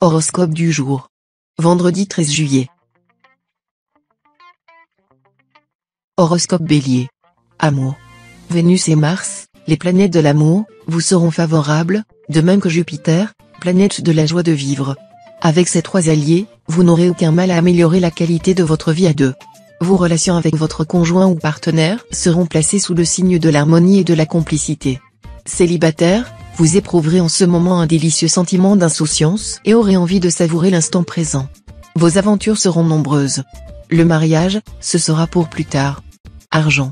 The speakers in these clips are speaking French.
Horoscope du jour. Vendredi 13 juillet. Horoscope Bélier. Amour. Vénus et Mars, les planètes de l'amour, vous seront favorables, de même que Jupiter, planète de la joie de vivre. Avec ces trois alliés, vous n'aurez aucun mal à améliorer la qualité de votre vie à deux. Vos relations avec votre conjoint ou partenaire seront placées sous le signe de l'harmonie et de la complicité. Célibataire, vous éprouverez en ce moment un délicieux sentiment d'insouciance et aurez envie de savourer l'instant présent. Vos aventures seront nombreuses. Le mariage, ce sera pour plus tard. Argent.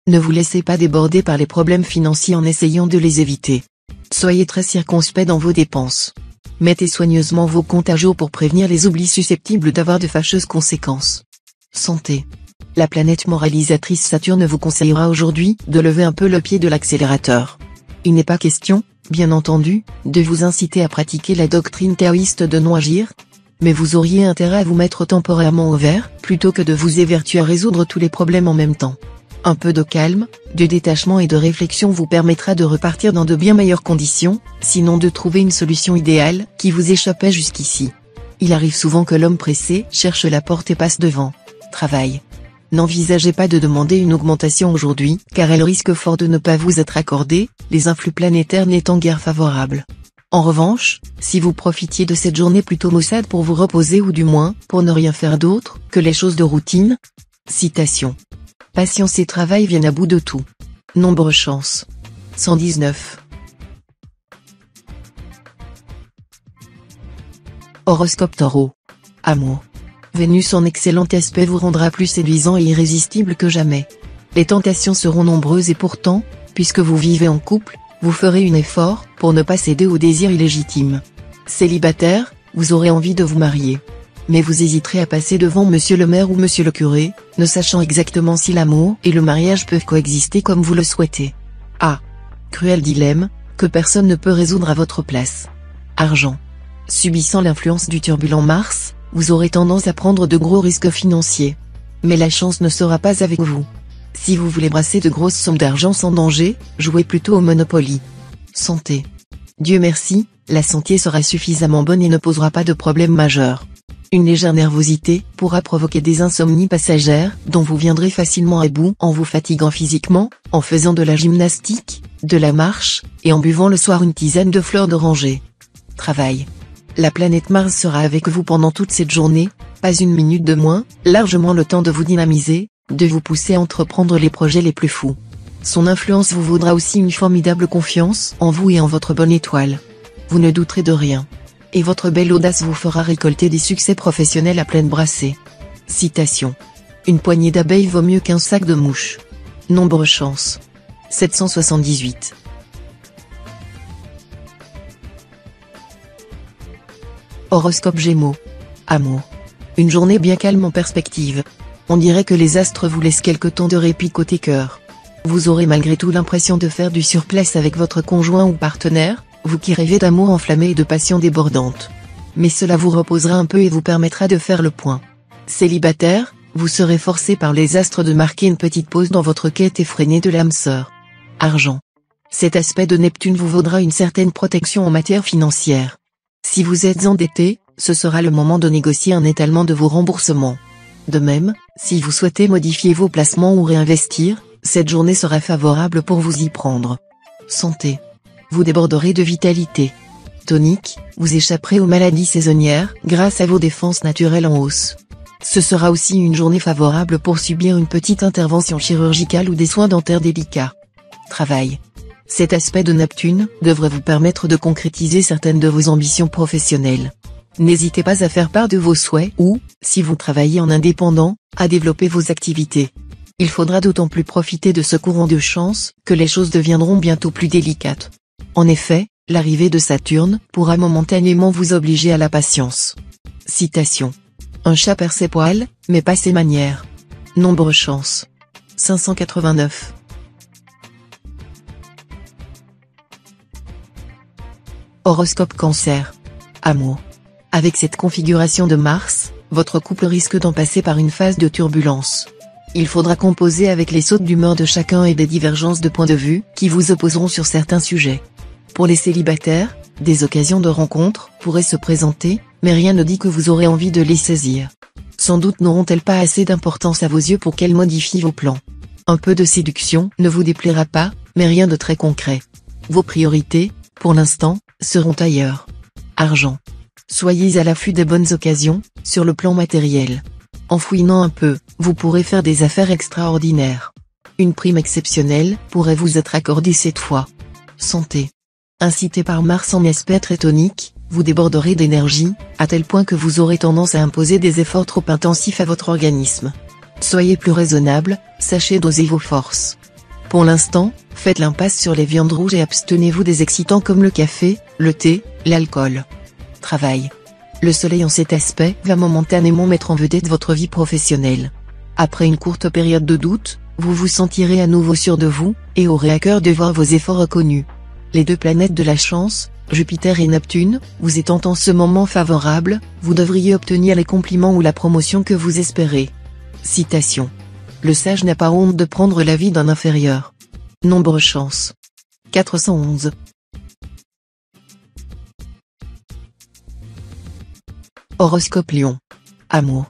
Ne vous laissez pas déborder par les problèmes financiers en essayant de les éviter. Soyez très circonspect dans vos dépenses. Mettez soigneusement vos comptes à jour pour prévenir les oublis susceptibles d'avoir de fâcheuses conséquences. Santé. La planète moralisatrice Saturne vous conseillera aujourd'hui de lever un peu le pied de l'accélérateur. Il n'est pas question, bien entendu, de vous inciter à pratiquer la doctrine taoïste de non agir, mais vous auriez intérêt à vous mettre temporairement au vert, plutôt que de vous évertuer à résoudre tous les problèmes en même temps. Un peu de calme, de détachement et de réflexion vous permettra de repartir dans de bien meilleures conditions, sinon de trouver une solution idéale qui vous échappait jusqu'ici. Il arrive souvent que l'homme pressé cherche la porte et passe devant. Travail. N'envisagez pas de demander une augmentation aujourd'hui, car elle risque fort de ne pas vous être accordée, les influx planétaires n'étant guère favorables. En revanche, si vous profitiez de cette journée plutôt maussade pour vous reposer ou du moins, pour ne rien faire d'autre que les choses de routine. Citation. Patience et travail viennent à bout de tout. Nombre chance. 119. Horoscope Taureau. Amour. Vénus en excellent aspect vous rendra plus séduisant et irrésistible que jamais. Les tentations seront nombreuses et pourtant, puisque vous vivez en couple, vous ferez un effort pour ne pas céder aux désirs illégitimes. Célibataire, vous aurez envie de vous marier. Mais vous hésiterez à passer devant monsieur le maire ou monsieur le curé, ne sachant exactement si l'amour et le mariage peuvent coexister comme vous le souhaitez. Ah! Cruel dilemme, que personne ne peut résoudre à votre place. Argent. Subissant l'influence du turbulent Mars, vous aurez tendance à prendre de gros risques financiers. Mais la chance ne sera pas avec vous. Si vous voulez brasser de grosses sommes d'argent sans danger, jouez plutôt au Monopoly. Santé. Dieu merci, la santé sera suffisamment bonne et ne posera pas de problème majeur. Une légère nervosité pourra provoquer des insomnies passagères dont vous viendrez facilement à bout en vous fatiguant physiquement, en faisant de la gymnastique, de la marche, et en buvant le soir une tisane de fleurs d'oranger. Travail. La planète Mars sera avec vous pendant toute cette journée, pas une minute de moins, largement le temps de vous dynamiser, de vous pousser à entreprendre les projets les plus fous. Son influence vous vaudra aussi une formidable confiance en vous et en votre bonne étoile. Vous ne douterez de rien. Et votre belle audace vous fera récolter des succès professionnels à pleine brassée. Citation. Une poignée d'abeilles vaut mieux qu'un sac de mouches. Nombre chance. 778. Horoscope Gémeaux. Amour. Une journée bien calme en perspective. On dirait que les astres vous laissent quelque temps de répit côté cœur. Vous aurez malgré tout l'impression de faire du surplace avec votre conjoint ou partenaire, vous qui rêvez d'amour enflammé et de passion débordante. Mais cela vous reposera un peu et vous permettra de faire le point. Célibataire, vous serez forcé par les astres de marquer une petite pause dans votre quête effrénée de l'âme sœur. Argent. Cet aspect de Neptune vous vaudra une certaine protection en matière financière. Si vous êtes endetté, ce sera le moment de négocier un étalement de vos remboursements. De même, si vous souhaitez modifier vos placements ou réinvestir, cette journée sera favorable pour vous y prendre. Santé. Vous déborderez de vitalité. Tonique, vous échapperez aux maladies saisonnières grâce à vos défenses naturelles en hausse. Ce sera aussi une journée favorable pour subir une petite intervention chirurgicale ou des soins dentaires délicats. Travail. Cet aspect de Neptune devrait vous permettre de concrétiser certaines de vos ambitions professionnelles. N'hésitez pas à faire part de vos souhaits ou, si vous travaillez en indépendant, à développer vos activités. Il faudra d'autant plus profiter de ce courant de chance que les choses deviendront bientôt plus délicates. En effet, l'arrivée de Saturne pourra momentanément vous obliger à la patience. Citation. Un chat perd ses poils, mais pas ses manières. Nombre chance. 589. Horoscope Cancer. Amour. Avec cette configuration de Mars, votre couple risque d'en passer par une phase de turbulence. Il faudra composer avec les sautes d'humeur de chacun et des divergences de points de vue qui vous opposeront sur certains sujets. Pour les célibataires, Des occasions de rencontre pourraient se présenter, mais rien ne dit que vous aurez envie de les saisir. Sans doute n'auront-elles pas assez d'importance à vos yeux pour qu'elles modifient vos plans. Un peu de séduction ne vous déplaira pas, mais rien de très concret. Vos priorités, pour l'instant, seront ailleurs. Argent. Soyez à l'affût des bonnes occasions, sur le plan matériel. En fouinant un peu, vous pourrez faire des affaires extraordinaires. Une prime exceptionnelle pourrait vous être accordée cette fois. Santé. Incité par Mars en aspect très tonique, vous déborderez d'énergie, à tel point que vous aurez tendance à imposer des efforts trop intensifs à votre organisme. Soyez plus raisonnable, sachez doser vos forces. Pour l'instant, faites l'impasse sur les viandes rouges et abstenez-vous des excitants comme le café, le thé, l'alcool. Travail. Le soleil en cet aspect va momentanément mettre en vedette votre vie professionnelle. Après une courte période de doute, vous vous sentirez à nouveau sûr de vous, et aurez à cœur de voir vos efforts reconnus. Les deux planètes de la chance, Jupiter et Neptune, vous étant en ce moment favorables, vous devriez obtenir les compliments ou la promotion que vous espérez. Citation. Le sage n'a pas honte de prendre l'avis d'un inférieur. Nombre chance. 411. Horoscope Lion. Amour.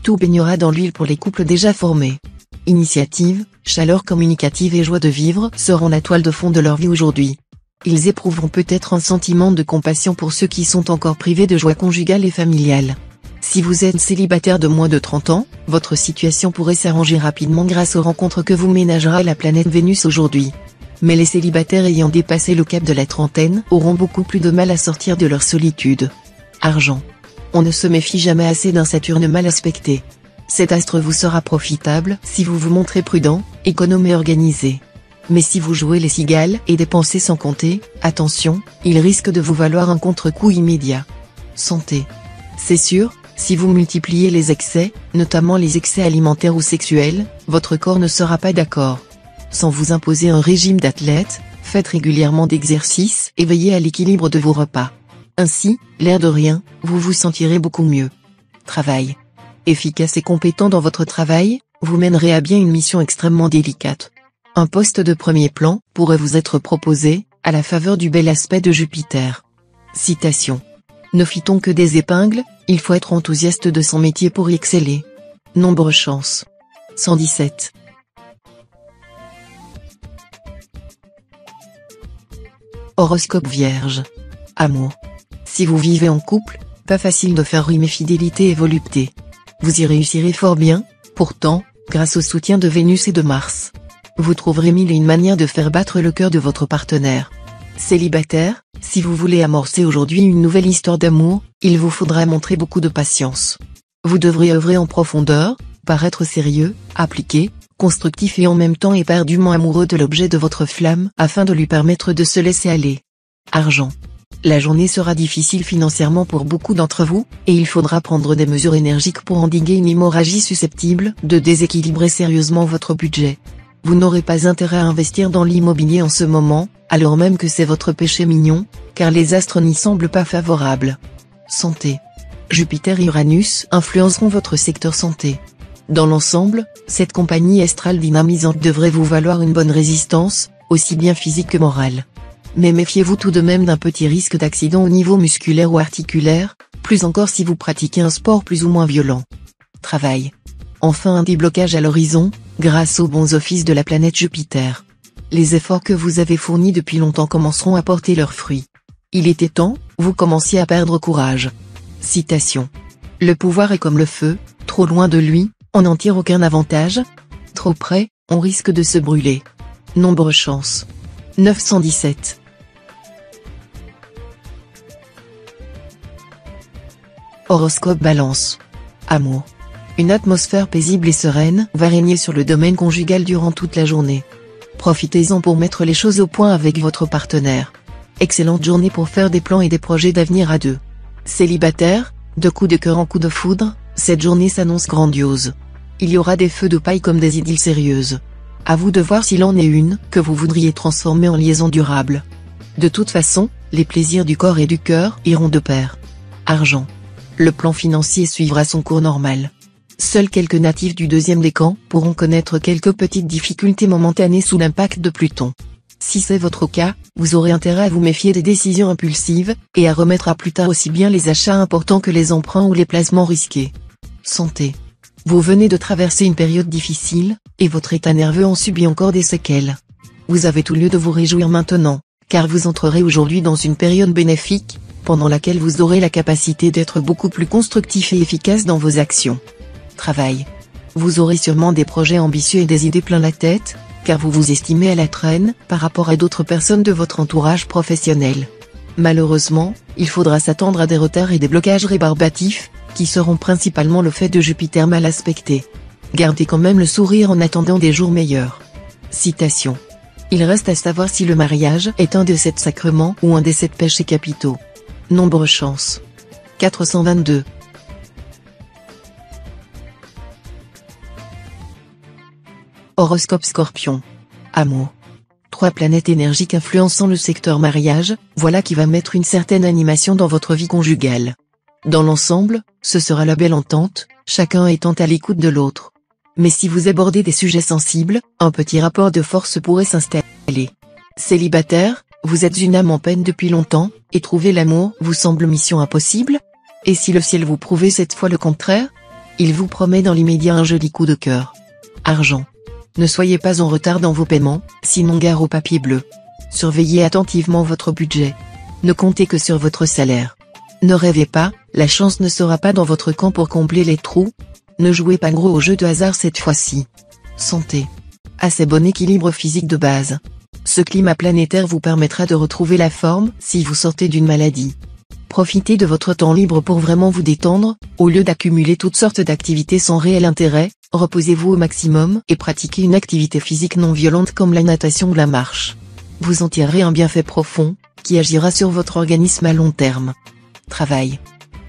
Tout baignera dans l'huile pour les couples déjà formés. Initiative, chaleur communicative et joie de vivre seront la toile de fond de leur vie aujourd'hui. Ils éprouveront peut-être un sentiment de compassion pour ceux qui sont encore privés de joie conjugale et familiale. Si vous êtes célibataire de moins de 30 ans, votre situation pourrait s'arranger rapidement grâce aux rencontres que vous ménagera la planète Vénus aujourd'hui. Mais les célibataires ayant dépassé le cap de la trentaine auront beaucoup plus de mal à sortir de leur solitude. Argent. On ne se méfie jamais assez d'un Saturne mal aspecté. Cet astre vous sera profitable si vous vous montrez prudent, économe et organisé. Mais si vous jouez les cigales et dépensez sans compter, attention, il risque de vous valoir un contre-coup immédiat. Santé. C'est sûr, si vous multipliez les excès, notamment les excès alimentaires ou sexuels, votre corps ne sera pas d'accord. Sans vous imposer un régime d'athlète, faites régulièrement d'exercices et veillez à l'équilibre de vos repas. Ainsi, l'air de rien, vous vous sentirez beaucoup mieux. Travail. Efficace et compétent dans votre travail, vous mènerez à bien une mission extrêmement délicate. Un poste de premier plan pourrait vous être proposé, à la faveur du bel aspect de Jupiter. Citation. Ne fit-on que des épingles, il faut être enthousiaste de son métier pour y exceller. Nombre chance. 117. Horoscope Vierge. Amour. Si vous vivez en couple, pas facile de faire rimer fidélité et volupté. Vous y réussirez fort bien, pourtant, grâce au soutien de Vénus et de Mars. Vous trouverez mille et une manières de faire battre le cœur de votre partenaire. Célibataire, si vous voulez amorcer aujourd'hui une nouvelle histoire d'amour, il vous faudra montrer beaucoup de patience. Vous devrez œuvrer en profondeur, paraître sérieux, appliqué, constructif et en même temps éperdument amoureux de l'objet de votre flamme afin de lui permettre de se laisser aller. Argent. La journée sera difficile financièrement pour beaucoup d'entre vous, et il faudra prendre des mesures énergiques pour endiguer une hémorragie susceptible de déséquilibrer sérieusement votre budget. Vous n'aurez pas intérêt à investir dans l'immobilier en ce moment, alors même que c'est votre péché mignon, car les astres n'y semblent pas favorables. Santé. Jupiter et Uranus influenceront votre secteur santé. Dans l'ensemble, cette compagnie astrale dynamisante devrait vous valoir une bonne résistance, aussi bien physique que morale. Mais méfiez-vous tout de même d'un petit risque d'accident au niveau musculaire ou articulaire, plus encore si vous pratiquez un sport plus ou moins violent. Travail. Enfin un déblocage à l'horizon, grâce aux bons offices de la planète Jupiter. Les efforts que vous avez fournis depuis longtemps commenceront à porter leurs fruits. Il était temps, vous commenciez à perdre courage. Citation. Le pouvoir est comme le feu, trop loin de lui, on n'en tire aucun avantage. Trop près, on risque de se brûler. Nombre chance. 917. Horoscope Balance. Amour. Une atmosphère paisible et sereine va régner sur le domaine conjugal durant toute la journée. Profitez-en pour mettre les choses au point avec votre partenaire. Excellente journée pour faire des plans et des projets d'avenir à deux. Célibataire, de coup de cœur en coup de foudre, cette journée s'annonce grandiose. Il y aura des feux de paille comme des idylles sérieuses. À vous de voir s'il en est une que vous voudriez transformer en liaison durable. De toute façon, les plaisirs du corps et du cœur iront de pair. Argent. Le plan financier suivra son cours normal. Seuls quelques natifs du deuxième décan pourront connaître quelques petites difficultés momentanées sous l'impact de Pluton. Si c'est votre cas, vous aurez intérêt à vous méfier des décisions impulsives, et à remettre à plus tard aussi bien les achats importants que les emprunts ou les placements risqués. Santé. Vous venez de traverser une période difficile, et votre état nerveux en subit encore des séquelles. Vous avez tout lieu de vous réjouir maintenant, car vous entrerez aujourd'hui dans une période bénéfique, pendant laquelle vous aurez la capacité d'être beaucoup plus constructif et efficace dans vos actions. Travail. Vous aurez sûrement des projets ambitieux et des idées plein la tête, car vous vous estimez à la traîne par rapport à d'autres personnes de votre entourage professionnel. Malheureusement, il faudra s'attendre à des retards et des blocages rébarbatifs, qui seront principalement le fait de Jupiter mal aspecté. Gardez quand même le sourire en attendant des jours meilleurs. Citation. Il reste à savoir si le mariage est un des 7 sacrements ou un des 7 péchés capitaux. Nombre chance. 422. Horoscope Scorpion. Amour. 3 planètes énergiques influençant le secteur mariage, voilà qui va mettre une certaine animation dans votre vie conjugale. Dans l'ensemble, ce sera la belle entente, chacun étant à l'écoute de l'autre. Mais si vous abordez des sujets sensibles, un petit rapport de force pourrait s'installer. Célibataire, vous êtes une âme en peine depuis longtemps, et trouver l'amour vous semble mission impossible? Et si le ciel vous prouvait cette fois le contraire? Il vous promet dans l'immédiat un joli coup de cœur. Argent. Ne soyez pas en retard dans vos paiements, sinon gare au papier bleu. Surveillez attentivement votre budget. Ne comptez que sur votre salaire. Ne rêvez pas, la chance ne sera pas dans votre camp pour combler les trous. Ne jouez pas gros au jeu de hasard cette fois-ci. Santé. Assez bon équilibre physique de base. Ce climat planétaire vous permettra de retrouver la forme si vous sortez d'une maladie. Profitez de votre temps libre pour vraiment vous détendre, au lieu d'accumuler toutes sortes d'activités sans réel intérêt. Reposez-vous au maximum et pratiquez une activité physique non violente comme la natation ou la marche. Vous en tirerez un bienfait profond, qui agira sur votre organisme à long terme. Travail.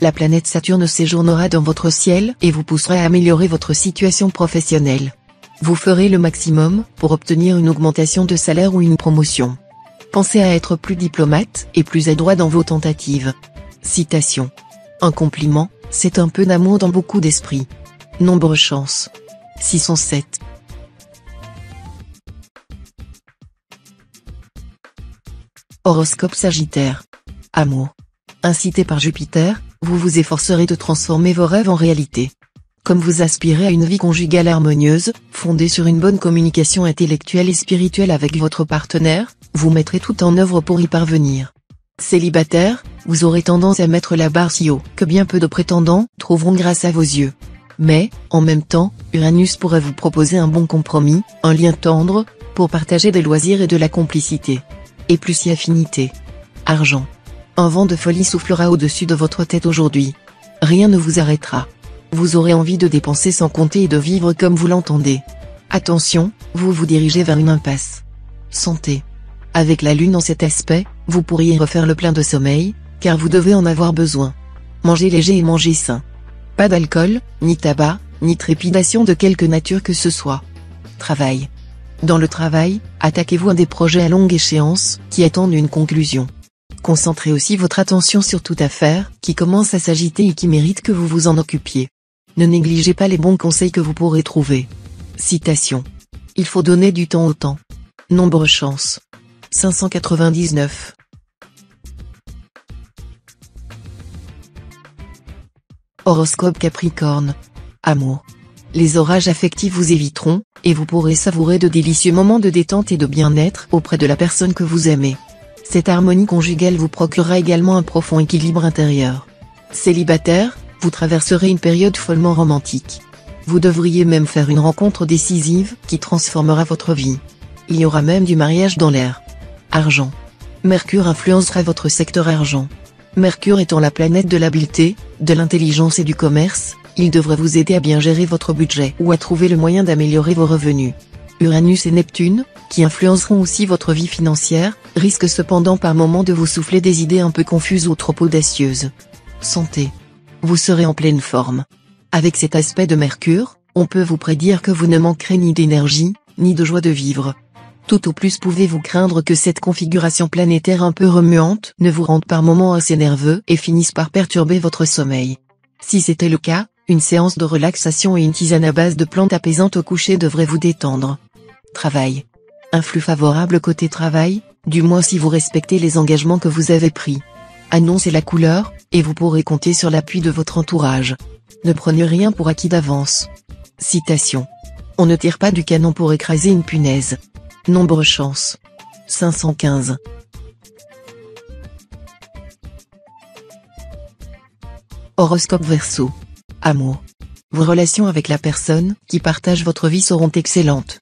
La planète Saturne séjournera dans votre ciel et vous poussera à améliorer votre situation professionnelle. Vous ferez le maximum pour obtenir une augmentation de salaire ou une promotion. Pensez à être plus diplomate et plus adroit dans vos tentatives. Citation. Un compliment, c'est un peu d'amour dans beaucoup d'esprit. Nombre chance. 607. Horoscope Sagittaire. Amour. Incité par Jupiter, vous vous efforcerez de transformer vos rêves en réalité. Comme vous aspirez à une vie conjugale harmonieuse, fondée sur une bonne communication intellectuelle et spirituelle avec votre partenaire, vous mettrez tout en œuvre pour y parvenir. Célibataire, vous aurez tendance à mettre la barre si haut que bien peu de prétendants trouveront grâce à vos yeux. Mais, en même temps, Uranus pourrait vous proposer un bon compromis, un lien tendre, pour partager des loisirs et de la complicité. Et plus si affinité. Argent. Un vent de folie soufflera au-dessus de votre tête aujourd'hui. Rien ne vous arrêtera. Vous aurez envie de dépenser sans compter et de vivre comme vous l'entendez. Attention, vous vous dirigez vers une impasse. Santé. Avec la lune en cet aspect, vous pourriez refaire le plein de sommeil, car vous devez en avoir besoin. Mangez léger et mangez sain. Pas d'alcool, ni tabac, ni trépidation de quelque nature que ce soit. Travail. Dans le travail, attaquez-vous à des projets à longue échéance, qui attendent une conclusion. Concentrez aussi votre attention sur toute affaire, qui commence à s'agiter et qui mérite que vous vous en occupiez. Ne négligez pas les bons conseils que vous pourrez trouver. Citation. Il faut donner du temps au temps. Nombre chance. 599. Horoscope Capricorne. Amour. Les orages affectifs vous éviteront, et vous pourrez savourer de délicieux moments de détente et de bien-être auprès de la personne que vous aimez. Cette harmonie conjugale vous procurera également un profond équilibre intérieur. Célibataire, vous traverserez une période follement romantique. Vous devriez même faire une rencontre décisive qui transformera votre vie. Il y aura même du mariage dans l'air. Argent. Mercure influencera votre secteur argent. Mercure étant la planète de l'habileté, de l'intelligence et du commerce, il devrait vous aider à bien gérer votre budget ou à trouver le moyen d'améliorer vos revenus. Uranus et Neptune, qui influenceront aussi votre vie financière, risquent cependant par moments de vous souffler des idées un peu confuses ou trop audacieuses. Santé. Vous serez en pleine forme. Avec cet aspect de Mercure, on peut vous prédire que vous ne manquerez ni d'énergie, ni de joie de vivre. Tout au plus pouvez-vous craindre que cette configuration planétaire un peu remuante ne vous rende par moments assez nerveux et finisse par perturber votre sommeil. Si c'était le cas, une séance de relaxation et une tisane à base de plantes apaisantes au coucher devraient vous détendre. Travail. Influx favorable côté travail, du moins si vous respectez les engagements que vous avez pris. Annonce est la couleur, et vous pourrez compter sur l'appui de votre entourage. Ne prenez rien pour acquis d'avance. Citation. On ne tire pas du canon pour écraser une punaise. Nombre chance. 515. Horoscope Verseau. Amour. Vos relations avec la personne qui partage votre vie seront excellentes.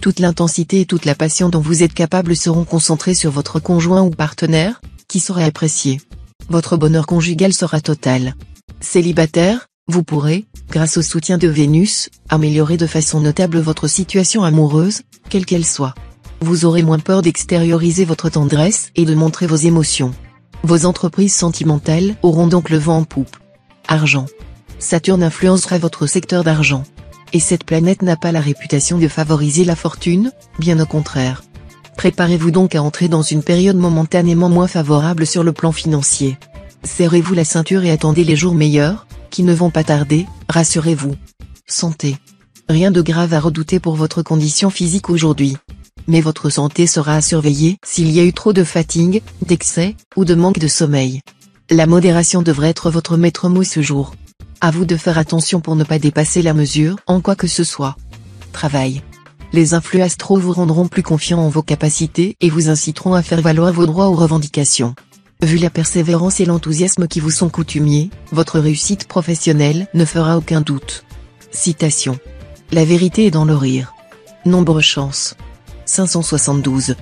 Toute l'intensité et toute la passion dont vous êtes capable seront concentrées sur votre conjoint ou partenaire, qui saura apprécier. Votre bonheur conjugal sera total. Célibataire, vous pourrez, grâce au soutien de Vénus, améliorer de façon notable votre situation amoureuse, quelle qu'elle soit. Vous aurez moins peur d'extérioriser votre tendresse et de montrer vos émotions. Vos entreprises sentimentales auront donc le vent en poupe. Argent. Saturne influencera votre secteur d'argent. Et cette planète n'a pas la réputation de favoriser la fortune, bien au contraire. Préparez-vous donc à entrer dans une période momentanément moins favorable sur le plan financier. Serrez-vous la ceinture et attendez les jours meilleurs, qui ne vont pas tarder, rassurez-vous. Santé. Rien de grave à redouter pour votre condition physique aujourd'hui. Mais votre santé sera à surveiller s'il y a eu trop de fatigue, d'excès, ou de manque de sommeil. La modération devrait être votre maître mot ce jour. À vous de faire attention pour ne pas dépasser la mesure en quoi que ce soit. Travail. Les influx astraux vous rendront plus confiant en vos capacités et vous inciteront à faire valoir vos droits ou revendications. Vu la persévérance et l'enthousiasme qui vous sont coutumiers, votre réussite professionnelle ne fera aucun doute. Citation. La vérité est dans le rire. Nombre chance. 572.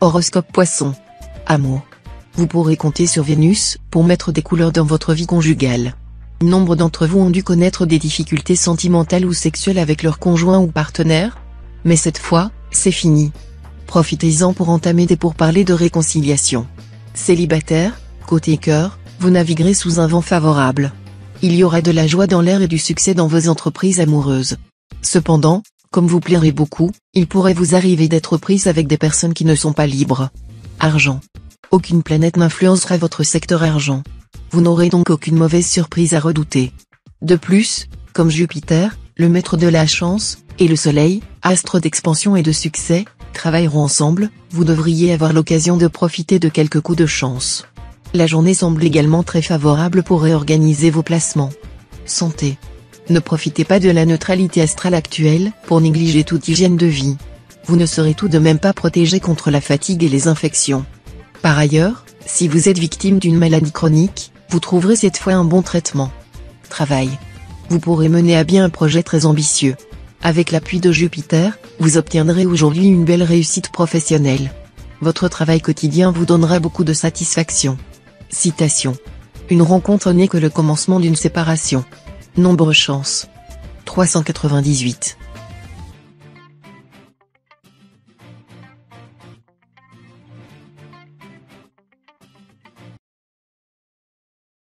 Horoscope Poisson. Amour. Vous pourrez compter sur Vénus pour mettre des couleurs dans votre vie conjugale. Nombre d'entre vous ont dû connaître des difficultés sentimentales ou sexuelles avec leur conjoint ou partenaire. Mais cette fois, c'est fini. Profitez-en pour entamer des pourparlers de réconciliation. Célibataire, côté cœur, vous naviguerez sous un vent favorable. Il y aura de la joie dans l'air et du succès dans vos entreprises amoureuses. Cependant, comme vous plairez beaucoup, il pourrait vous arriver d'être prise avec des personnes qui ne sont pas libres. Argent. Aucune planète n'influencera votre secteur argent. Vous n'aurez donc aucune mauvaise surprise à redouter. De plus, comme Jupiter, le maître de la chance, et le Soleil, astre d'expansion et de succès, travailleront ensemble, vous devriez avoir l'occasion de profiter de quelques coups de chance. La journée semble également très favorable pour réorganiser vos placements. Santé. Ne profitez pas de la neutralité astrale actuelle pour négliger toute hygiène de vie. Vous ne serez tout de même pas protégé contre la fatigue et les infections. Par ailleurs, si vous êtes victime d'une maladie chronique, vous trouverez cette fois un bon traitement. Travail. Vous pourrez mener à bien un projet très ambitieux. Avec l'appui de Jupiter, vous obtiendrez aujourd'hui une belle réussite professionnelle. Votre travail quotidien vous donnera beaucoup de satisfaction. Citation. Une rencontre n'est que le commencement d'une séparation. Nombre chance. 398.